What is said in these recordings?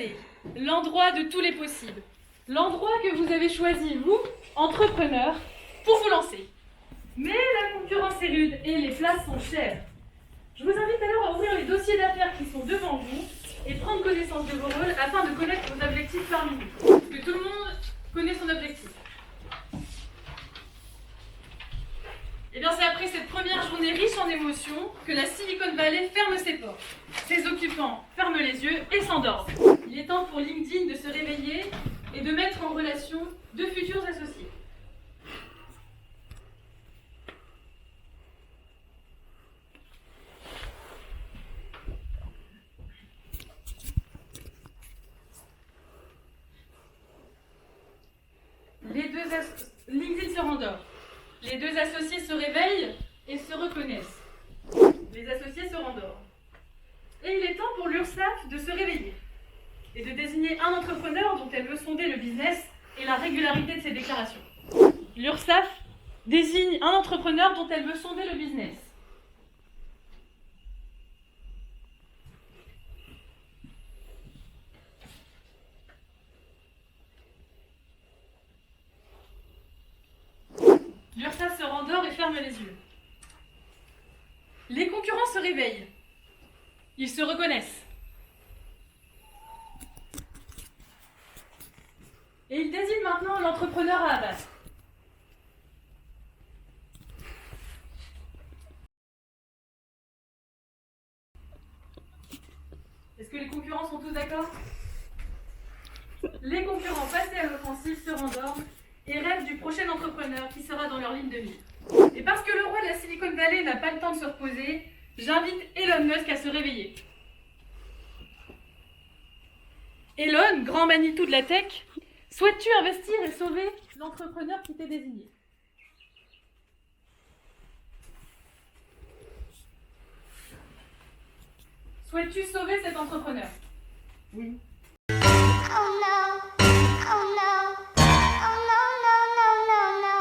Valley, l'endroit de tous les possibles. L'endroit que vous avez choisi, vous, entrepreneurs, pour vous lancer. Mais la concurrence est rude et les places sont chères. Je vous invite alors à ouvrir les dossiers d'affaires qui sont devant vous et prendre connaissance de vos rôles afin de connaître vos objectifs parmi vous. Parce que tout le monde connaît son objectif. Et bien c'est après cette première journée riche en émotions que la Silicon Valley ferme ses portes. Ses occupants ferment les yeux et s'endorment. Il est temps pour LinkedIn de se réveiller et de mettre en relation deux futurs associés. LinkedIn se rendort. Les deux associés se réveillent et se reconnaissent. Les associés se rendorment. Et il est temps pour l'URSSAF de se réveiller et de désigner un entrepreneur dont elle veut sonder le business et la régularité de ses déclarations. L'URSSAF désigne un entrepreneur dont elle veut sonder le business. L'URSSAF se rendort et ferme les yeux. Les concurrents se réveillent. Ils se reconnaissent. Et ils désignent maintenant l'entrepreneur à abattre. Est-ce que les concurrents sont tous d'accord? Les concurrents passés à l'offensive se rendorment et rêvent du prochain entrepreneur qui sera dans leur ligne de mire. Et parce que le roi de la Silicon Valley n'a pas le temps de se reposer, j'invite Elon Musk à se réveiller. Elon, grand Manitou de la tech, souhaites-tu investir et sauver l'entrepreneur qui t'est désigné? Souhaites-tu sauver cet entrepreneur? Oui. Oh no. Oh no. Oh no, no, no, no.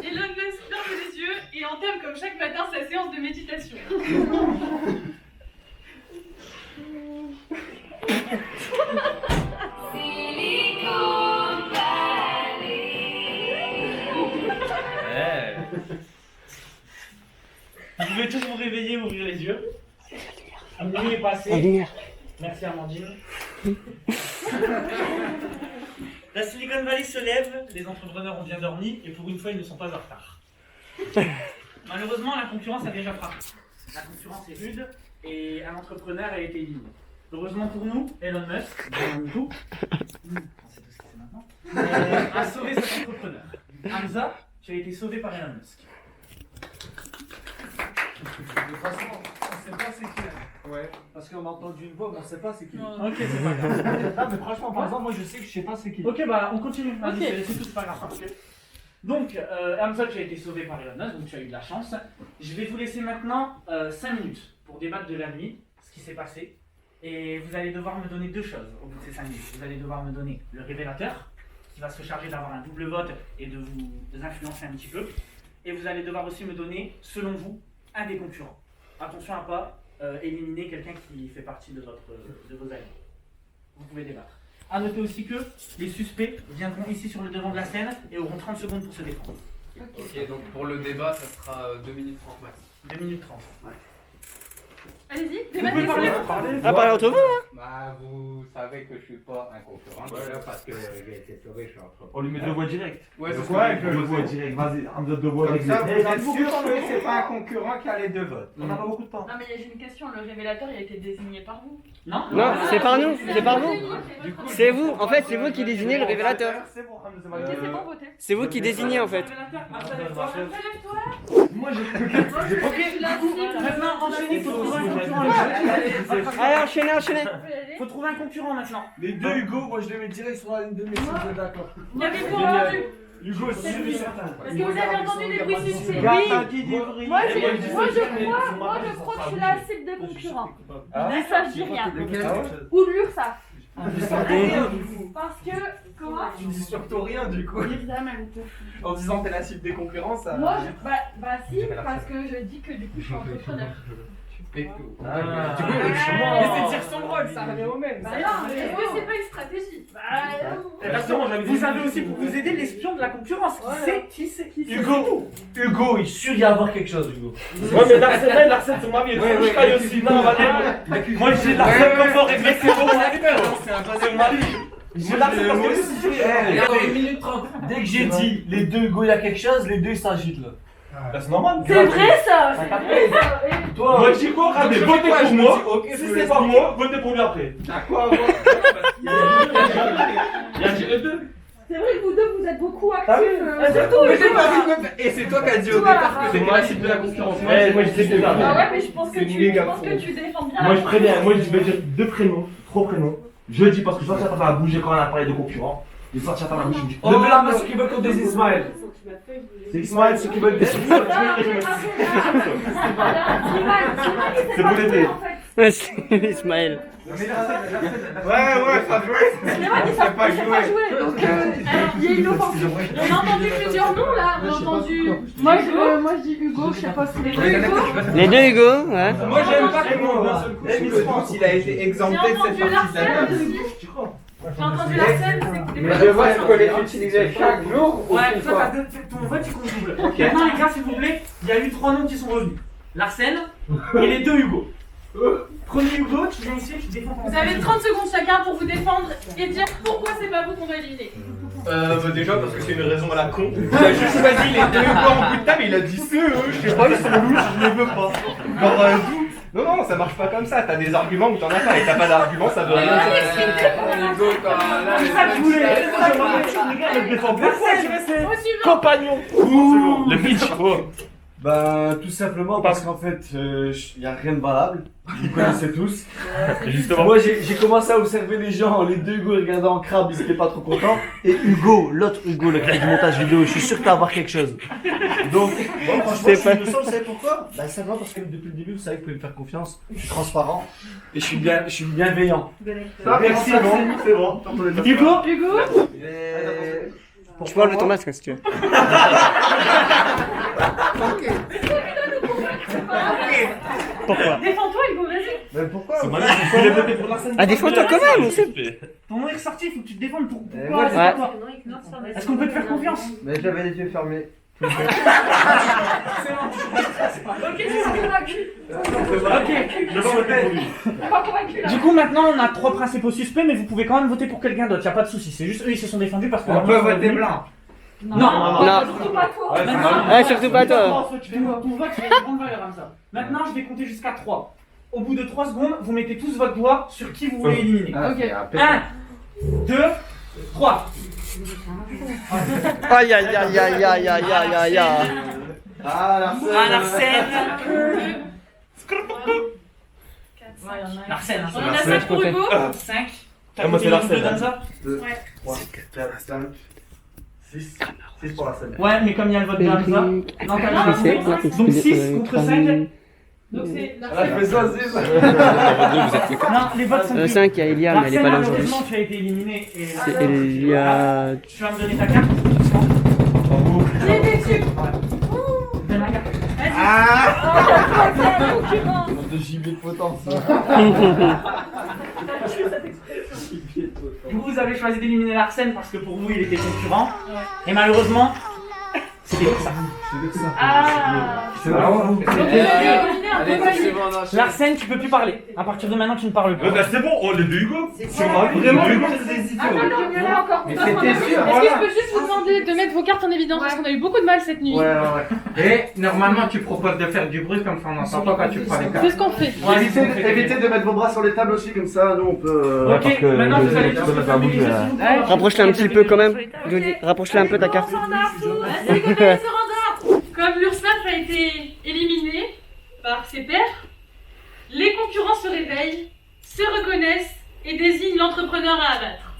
Elon Musk ferme les yeux et entame comme chaque matin sa séance de méditation. Silicon Valley. Vous pouvez tous vous réveiller, ouvrir les yeux. Minuit est passé. Merci Amandine. La Silicon Valley se lève, les entrepreneurs ont bien dormi et pour une fois ils ne sont pas en retard. Malheureusement la concurrence a déjà frappé. La concurrence est rude et un entrepreneur a été éliminé. Heureusement pour nous, Elon Musk, on sait tout ce qu'il fait maintenant, a sauvé cet entrepreneur. Hamza, tu as été sauvé par Elon Musk. De toute façon, on ne sait pas c'est qui. Ouais. Parce qu'on a entendu une voix, mais on ne sait pas c'est qui. Ok, c'est pas grave. Ah, mais franchement, par exemple, moi je sais que je sais pas c'est qui. Ok, bah on continue. Vas-y, Ok. c'est tout, c'est pas grave. Donc, Hamza, tu as été sauvé par Elon Musk, donc tu as eu de la chance. Je vais vous laisser maintenant 5 minutes pour débattre de la nuit, ce qui s'est passé. Et vous allez devoir me donner deux choses au bout de ces 5 minutes. Vous allez devoir me donner le révélateur, qui va se charger d'avoir un double vote et de vous influencer un petit peu. Et vous allez devoir aussi me donner, selon vous, un des concurrents. Attention à ne pas éliminer quelqu'un qui fait partie de vos amis. Vous pouvez débattre. A noter aussi que les suspects viendront ici sur le devant de la scène et auront 30 secondes pour se défendre. Ok, donc pour le débat, ça sera 2 minutes 30 max. 2 minutes 30. Ouais. Allez-y, Vous pouvez débattez. parler. Parlez entre vous, hein. Bah, vous savez que je suis pas un concurrent, déjà parce que j'ai été sauvé, je suis entrepreneur. On lui met deux voix directes. Ouais, c'est quoi ce que je deux veux voix dire. directes. Vas-y, Hamza, deux voix Comme ça, vous êtes directes. sûr que c'est pas un concurrent qui a les deux votes. On n'a pas beaucoup de temps. Non mais j'ai une question, le révélateur il a été désigné par vous. Non. Non, c'est par nous, c'est par vous. Du coup, C'est vous, en fait, c'est vous qui désignez le révélateur. C'est bon, Hamza, c'est Ok, validé. c'est bon, votez. C'est vous qui désignez en fait. Révélateur, Lève-toi. Moi j'ai. Ok, du coup, maintenant enchaînez, il faut trouver un concurrent. Allez, enchaînez, enchaînez. Faut trouver un concurrent maintenant. Les deux Hugo, moi je les mets direct sur la ligne de mise, si vous êtes d'accord. Il y avait quoi entendu? Hugo, c'est lui certain. Parce que vous avez entendu des bruits suspects. Moi je crois que je suis la cible des concurrents. Mais ça je dis rien. Ou de l'URSSAF. Parce que, comment? Tu dis surtout rien du coup. En disant que t'es la cible des concurrents, ça. Moi, bah si, parce que je dis que du coup je suis entrepreneur. Ah. Du coup, Mais c'est dire son rôle, ça revient au même. Bah non, mais est-ce que c'est pas une stratégie? Exactement, vous avez aussi pour vous aider l'espion de la concurrence. Qui c'est Hugo, il est sûr d'y avoir quelque chose, Hugo. Ouais, mais Larsen sur ma vie, je caille aussi. Non, moi j'ai Larsen comme fort réglé, c'est bon, c'est ma vie. J'ai Larsen parce que Il y a 1 minute 30. Dès que j'ai dit les deux Hugo, il y a quelque chose, les deux ils s'agitent là. c'est normal. C'est vrai ça! Toi, Moi je dis quoi, regardez, votez pour moi. Si c'est pas moi, votez pour lui après. À quoi avoir Il a dit les deux. C'est vrai que vous deux vous êtes beaucoup Ah oui. actifs. Et c'est toi qui as dit au départ que c'était la cible de la concurrence. Ouais, moi je sais déjà. Ah ouais, mais je pense que C'est tu méga défends bien. Moi je préviens, moi je vais dire 2 prénoms, 3 prénoms. Je dis parce que sortir ta à bouger quand on a parlé de concurrents. Et sortir ta bouche, je dis. levez la main ceux qui veulent qu'on des Ismaël. C'est Ismaël, ceux qui veulent des. C'est pour l'été. Ouais, c'est Ismaël. Ouais, ça jouait. C'est vrai qu'ils savent pas jouer. Donc, alors, il y a une offensive. On a entendu plusieurs noms là. On a entendu. Moi je dis Hugo, je sais pas si les deux Hugo. Les deux Hugo, ouais. Moi j'aime pas comment il a été exempté J'ai de cette entendu partie Larsen d'année. aussi. J'ai entendu Larsen, c'est Mais je vois ce qu'on les utilisait chaque jour ou Ouais, une toi, fois. ton vote il compte double. Maintenant, les gars, s'il vous plaît, il y a eu 3 noms qui sont revenus. Larsen et les 2 Hugo. Premier Hugo, tu viens ici, tu défends ton Vous avez 30 secondes chacun pour vous défendre et dire pourquoi c'est pas vous qu'on doit éliminer. Déjà parce que c'est une raison à la con. Il a juste choisi les 2 Hugo en bout de table et il a dit ceux, je sais pas, ils sont louches, je les veux pas. Genre, non, ça marche pas comme ça. T'as des arguments ou t'en as pas. Et t'as pas d'arguments, ça veut rien dire. C'est ça que je voulais. Je défends pourquoi Au suivant. compagnon. Le pitch. Bah, tout simplement parce qu'en fait, il n'y a rien de valable. Vous connaissez tous. Justement. Moi, j'ai commencé à observer les gens, les deux Hugo regardaient en crabe, ils étaient pas trop contents. Et Hugo, l'autre Hugo, le crédit du montage vidéo, je suis sûr que t'as avoir quelque chose. Donc, moi, franchement, je suis innocent, vous savez pourquoi? Bah, simplement parce que depuis le début, vous savez que vous pouvez me faire confiance. Je suis transparent et je suis bienveillant. Merci, c'est bon. Hugo Tu peux enlever ton masque si tu veux. Pourquoi? Défends-toi Hugo, vas-y. Mais pourquoi? Ah, défends-toi quand même, on sait. ton nom est ressorti, il faut que tu te défendes pour. Ouais. Pourquoi c'est toi Est-ce qu'on peut te faire confiance? Mais j'avais les yeux fermés. Ok, c'est convaincu. Pas convaincu là. Du coup, maintenant, on a 3 principaux suspects, mais vous pouvez quand même voter pour quelqu'un d'autre, y a pas de souci. C'est juste eux, ils se sont défendus parce que. On peut voter blanc. Non. Surtout pas toi. Ouais, surtout pas toi. Ton vote, il a une grande valeur, Hamza. Maintenant, je vais compter jusqu'à 3. Au bout de 3 secondes, vous mettez tous votre doigt sur qui vous voulez éliminer. Ok. 1, 2, 3. Aïe, aïe, aïe, aïe, aïe, aïe, aïe, aïe, aïe. Ah, Larsen. On Larsen. en a 5 pour Hugo. 5. moi, c'est Larsen. 2, 3, 4, 5, 6. 6 pour la scène. Ouais, mais comme il y a le vote de Hamza. Non, t'as Non, raison. Donc 6 contre 5. Donc c'est Ah, je fais ça, c'est ça. Non, les votes sont plus. 5, il y a Elia, mais elle est pas là aujourd'hui. Malheureusement, tu as été éliminé. Et C'est Elia. tu vas me donner ta carte. j'ai été dessus. Donne la carte. Concurrent. De gibier de potence. Du coup, vous avez choisi d'éliminer Larsen parce que pour vous, il était concurrent. Et malheureusement, c'était comme ça. Ah. C'est vraiment vous. Donc vous avez éliminé un compagnie. Larsen, tu peux plus parler. À partir de maintenant, tu ne parles plus. Bah c'est bon, on les 2 Hugo. C'est vraiment Hugo. Ah non, non, il y en a encore. Mais c'était sûr, Est-ce que je peux juste vous demander de mettre vos cartes en évidence parce qu'on a eu beaucoup de mal cette nuit. Ouais. Et normalement, tu proposes de faire du bruit comme ça, on n'entend pas quand tu prends les cartes. C'est ce qu'on fait. Évitez de mettre vos bras sur les tables aussi, comme ça, nous on peut. Ok, maintenant vous allez tous vous fermer les yeux, s'il vous plaît. Rapproche-la un petit peu quand même. Jody, rapproche-la un peu ta carte. Vas-y, compagnie se rendort. Comme l'URSSAF a été éliminé par ses pairs, les concurrents se réveillent, se reconnaissent et désignent l'entrepreneur à abattre.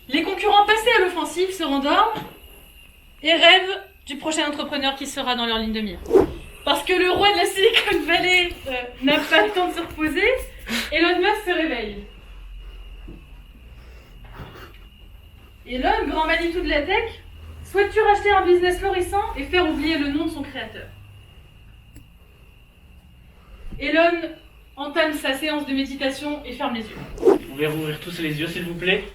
Les concurrents passés à l'offensive se rendorment et rêvent du prochain entrepreneur qui sera dans leur ligne de mire. Parce que le roi de la Silicon Valley n'a pas le temps de se reposer, Elon Musk se réveille. Elon, grand Manitou de la tech, souhaite-tu racheter un business florissant et faire oublier le nom de son créateur? Elon entame sa séance de méditation et ferme les yeux. Vous pouvez rouvrir tous les yeux, s'il vous plaît.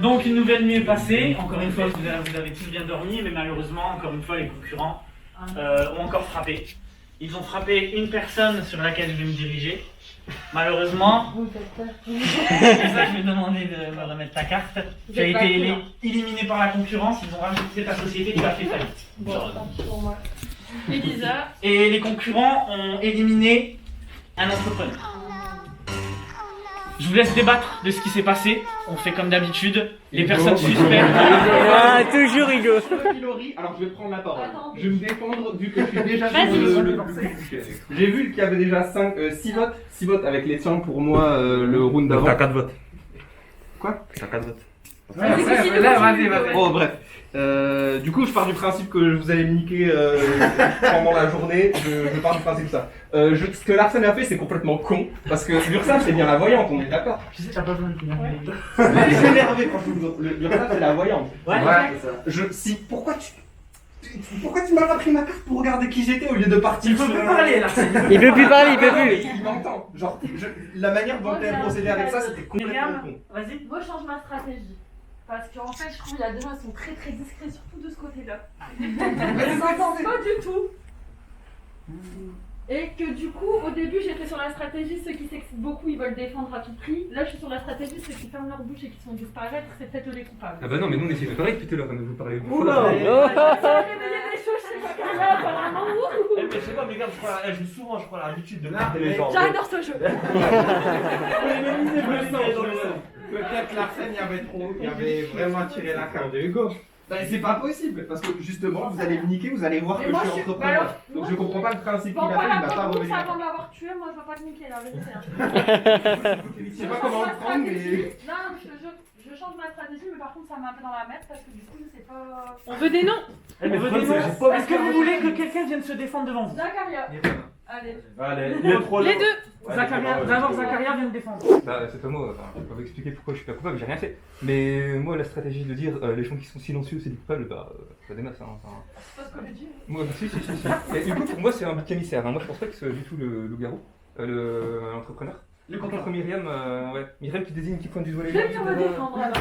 Donc une nouvelle nuit est passée. Encore une fois, vous avez tous bien dormi, mais malheureusement, encore une fois, les concurrents ont encore frappé. Ils ont frappé une personne sur laquelle je vais me diriger. Malheureusement, c'est ça que je vais demander de me remettre ta carte. Tu as été éliminé par la concurrence, ils ont rajouté ta société, tu as fait faillite. Elisa, Et les concurrents ont éliminé un entrepreneur. Je vous laisse débattre de ce qui s'est passé. On fait comme d'habitude. Les personnes suspectes. Ah, toujours Hugo. Alors je vais prendre la parole. Je vais me défendre vu que je suis déjà Vas-y. sur le J'ai vu qu'il y avait déjà 6 votes. 6 votes avec les tiens pour moi le round d'avant. T'as 4 votes. Quoi? T'as 4 votes. Vas-y. Bon bref. Du coup je pars du principe que vous allez me niquer pendant la journée. Je pars du principe de ça. Ce que Larsen a fait c'est complètement con. Parce que l'URSSAF c'est bien la voyante, on est d'accord. Tu sais, t'as pas besoin de finir. Je suis énervé quand je vous dis l'URSSAF c'est la voyante. Ouais. Pourquoi tu m'as pas pris ma carte pour regarder qui j'étais au lieu de partir Il faut plus parler là. Il peut plus parler, il peut Ah non, mais plus. il m'entend. Genre, la manière dont elle procédait avec ça, c'était complètement con. Vas-y. Moi, je change ma stratégie. Parce qu'en fait, je trouve qu'il y a des gens qui sont très très discrets, surtout de ce côté-là. Ils s'entendent pas du tout. Et que du coup, au début, j'étais sur la stratégie, ceux qui s'excitent beaucoup, ils veulent défendre à tout prix. Là, je suis sur la stratégie, ceux qui ferment leur bouche et qui sont disparaître, c'est peut-être eux les coupables. Ah bah non, mais nous on essaie de parler depuis tout à l'heure, vous parlez. Oula. Il y a des choses chez moi là, apparemment. Je sais pas, mais gars, elle joue souvent, je crois, l'habitude de narder les gens. J'adore ce jeu. Peut-être Larsen y avait vraiment tiré la carte de Hugo. Ben, c'est pas possible, parce que justement, vous allez me niquer, vous allez voir Mais que moi, je je suis suis- entrepreneur. alors, Donc moi, je comprends pas le principe Bon, qu'il a fait, il voilà, m'a pas moi, revenu. avant de l'avoir tué, moi, je vais pas te niquer, la vérité. Hein. Je sais pas comment le prendre, mais. Non, je change ma stratégie, mais par contre, ça met un peu dans la merde parce que du coup, je sais pas. on veut des noms. On veut des noms. Est-ce que vous voulez que quelqu'un vienne se défendre devant vous? Zacharia. Allez. Allez, il est trop Les deux. D'abord Zacharia vient de défendre. Bah, c'est pas moi, enfin, je peux pas vous expliquer pourquoi je suis pas coupable, j'ai rien fait. Mais moi, la stratégie de dire les gens qui sont silencieux, c'est des coupables, bah, pas des masses. Hein, enfin. C'est pas ce que j'ai dit. Moi, si. Et du coup, pour moi, c'est un bouc émissaire. Hein. Moi, je pense pas que c'est du tout le loup-garou, l'entrepreneur. Le Contre Myriam, ouais. Myriam qui désigne, qui pointe du doigt les Je gens. vais venir me défendre alors.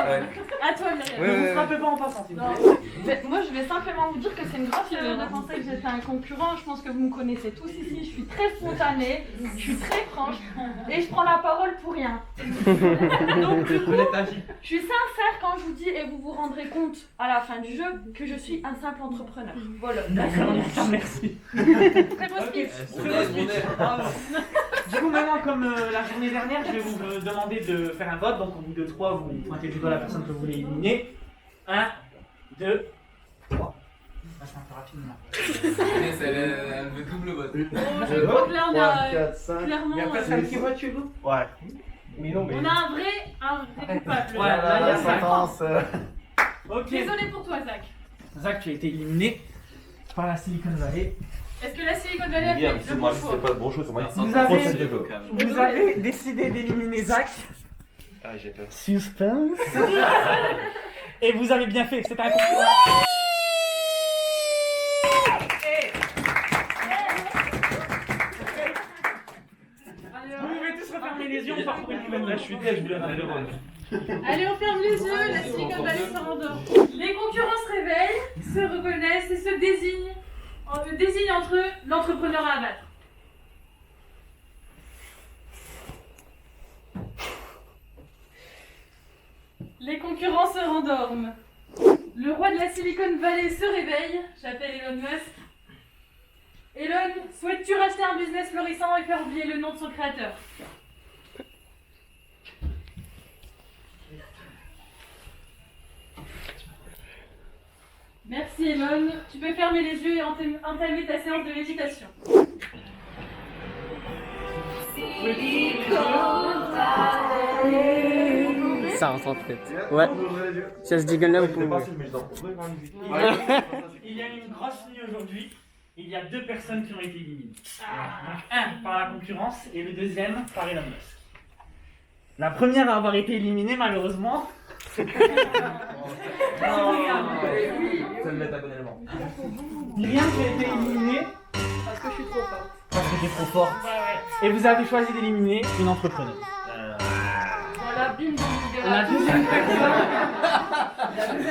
Ouais. À toi, Myriam. Ouais, Ne ouais. vous frappez pas en passant, s'il vous Non. plaît. Mais moi, je vais simplement vous dire que c'est une grosse erreur de penser que j'étais un concurrent. Je pense que vous me connaissez tous ici. Je suis très spontanée, je suis très franche et je prends la parole pour rien. Donc, du coup, je suis sincère quand je vous dis, et vous vous rendrez compte à la fin du jeu, que je suis un simple entrepreneur. Voilà. D'accord, merci. Très beau speech. Du coup, maintenant, comme la journée dernière, je vais vous demander de faire un vote. Donc, au bout de 3, vous pointez du doigt la personne que vous voulez éliminer. 1, 2, 3. Ça passe un peu rapidement. Elle veut double vote. Je crois que là, on a clairement. qui vote chez vous? Ouais. Mais non, mais. On a un vrai coupable. Ouais, là, il y a La sentence. Ok. Désolé pour toi, Zach. Zach, tu as été éliminé par la Silicon Valley. Est-ce que la Silicon Valley a fait le bon choix? pas le bon choix, c'est moi. Vous avez décidé d'éliminer Zach. Ah, j'ai peur. Suspense. Et vous avez bien fait, c'est un concurrent. Vous pouvez tous refermer les yeux, on part pour une nouvelle match. Je suis je vous donne un euro. Allez, on ferme les yeux, la Silicon Valley se rendort. Les concurrents se réveillent, se reconnaissent et se désignent entre eux l'entrepreneur à abattre. Les concurrents se rendorment. Le roi de la Silicon Valley se réveille, j'appelle Elon Musk. Elon, souhaites-tu racheter un business florissant et faire oublier le nom de son créateur? Merci Elon. Tu peux fermer les yeux et entamer ta séance de méditation. Silicon Valley. ça rentre en tête. Ouais. Si elle se dit là, vous pouvez. Il y a une grosse nuit aujourd'hui. Il y a 2 personnes qui ont été éliminées. Donc, un par la concurrence et le deuxième par Elon Musk. La première à avoir été éliminée, malheureusement. Myriam qui a été éliminée Parce que je suis trop forte. parce que t'es trop forte. Et vous avez choisi d'éliminer une entrepreneuse. Voilà, bim, bim, La deuxième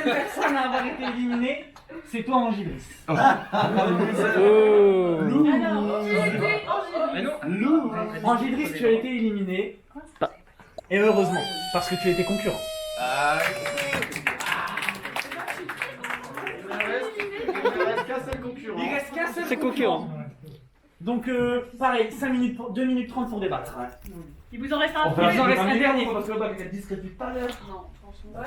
personne à avoir été éliminée, c'est toi, Angélis. Oh. Lou, Angélis, tu as été éliminée. Et heureusement, parce que tu étais concurrent. Il reste qu'un seul concurrent. Donc, pareil, 2 minutes 30 pour débattre. Il vous en reste un. Il vous en reste un dernier. Parce que là, elle discrédite tout à l'heure. Non, franchement. La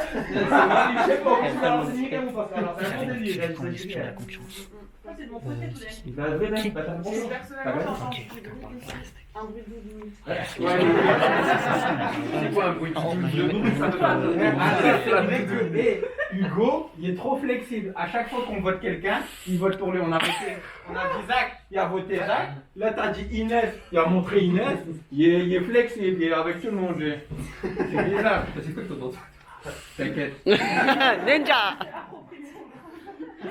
concurrence. C'est de mon côté tout C'est quoi un bruit de Hugo, il est trop flexible. À chaque fois qu'on vote quelqu'un, il vote pour lui. On a dit Zach, il a voté Zach. Là, t'as dit Inès, il a montré Inès. Il est flexible, il est avec tout le monde. C'est bizarre. T'inquiète. Ninja.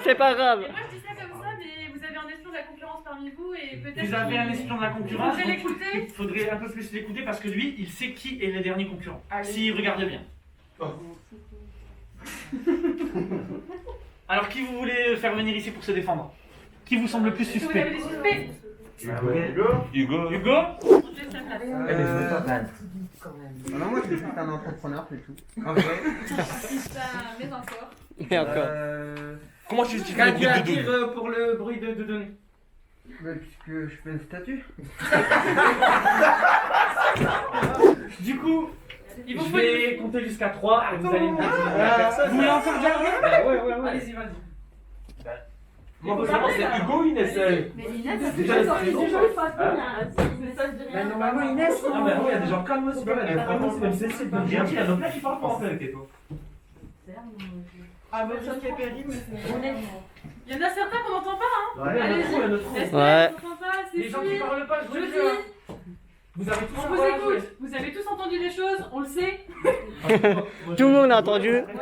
C'est pas grave. Moi je dis ça comme ça, mais vous avez un espion de la concurrence parmi vous et peut-être. Vous avez un espion de la concurrence. Vous devez l'écouter. Il faudrait un peu plus l'écouter parce que lui, il sait qui est le dernier concurrent. S'il regarde bien. Alors, qui vous voulez faire venir ici pour se défendre? Qui vous semble le plus Est-ce que vous avez suspect? des suspects? Hugo. Je laisse la place. Non, moi je suis juste un entrepreneur, c'est tout. Mais encore. Et encore. Comment tu justifies le bruit de doudou pour le bruit de données? Puisque je fais une statue. Du coup, Il je vous faut vais compter jusqu'à 3 et vous allez me dire la personne. Vous voulez encore garder? Ouais. Allez-y, vas-y. Moi, c'est Hugo ou Inès? Mais Inès, c'est déjà les jeux faciles. Mais normalement, Inès. Ah, bah oui, il y a des gens comme moi, c'est pas mal. Vraiment, c'est même Cécile. Donc, j'ai dit, il y a d'autres là qui parlent français avec toi. Ah, bah, ça qui est périmé, mais c'est honnête. Il y en a certains qu'on n'entend pas, hein. Ouais, il y en a trop, il y en a trop. Respect, Ouais. on n'entend pas, c'est Les gens qui fluide. parlent pas, je vous le dis. Jody, Vous avez tous on vous écoute. Vous avez tous entendu des choses, on le sait. Tout le monde a entendu. entendu.